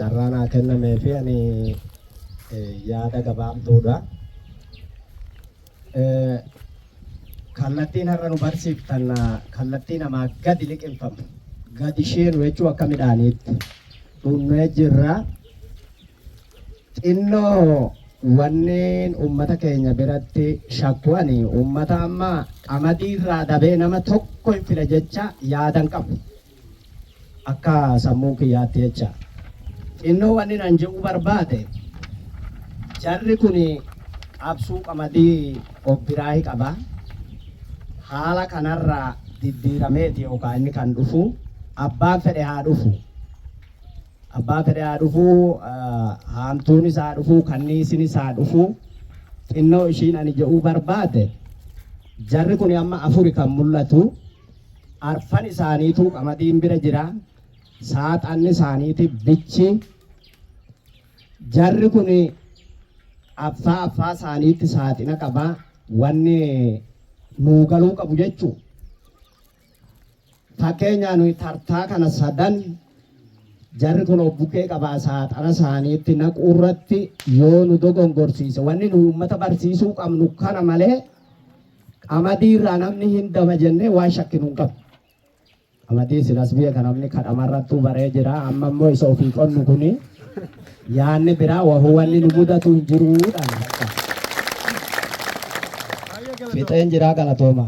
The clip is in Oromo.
carraanaa kennamee fi ani yaada gabaabduudha. Kallattiin har'a nu barsiiftan kallattii namaa gadi liqinfamu. Gadi isheenu jechuu akka midhaaniitti dhunnee jirra. Xinnoo wanneen uummata keenya biratti shakkuani uummata amma qamadii irraa dabee nama tokko hin fida jecha yaadan qabu. Akka sammuu kiyyaatti jecha. Xinnoo wanni nan jedhu barbaade jarri kun qabsuu qamadii obbiraahi qaba. Haala kanarraa diddiirameeti yookaan inni kan dhufu abbaan fedhe haa dhufu. Abbaan fedhe haa dhufu, haamtuun isaa dhufu, kanniisni isaa dhufu. Xinnoo ishiin ani jedhuu barbaade jarri kun amma afuri kan mul'atu. Arfan isaaniitu qamadiin bira jira. Saaxanni isaaniiti bichi. Jarri kun affaa isaaniitti saaxina qaba. Wanni nuu galuu qabu jechuun. Fakkeenyaa nuyi tartaa kana sadan jarri kun bukkee qabaa saaxana isaaniitti naquu irratti yoo nu dogongorsiise wanni nu uummata barsiisuu qabnu kana malee qamadii irraa namni hin dama jennee waan shakkinu hin qabu. Qamadii silas biyya kan namni kadhamarrattuu baree jira. Amma immoo isa ofii qonnu kuni yaanni biraa wanni nu mudatu hin jiruudha. Fixeen jiraa galatooma.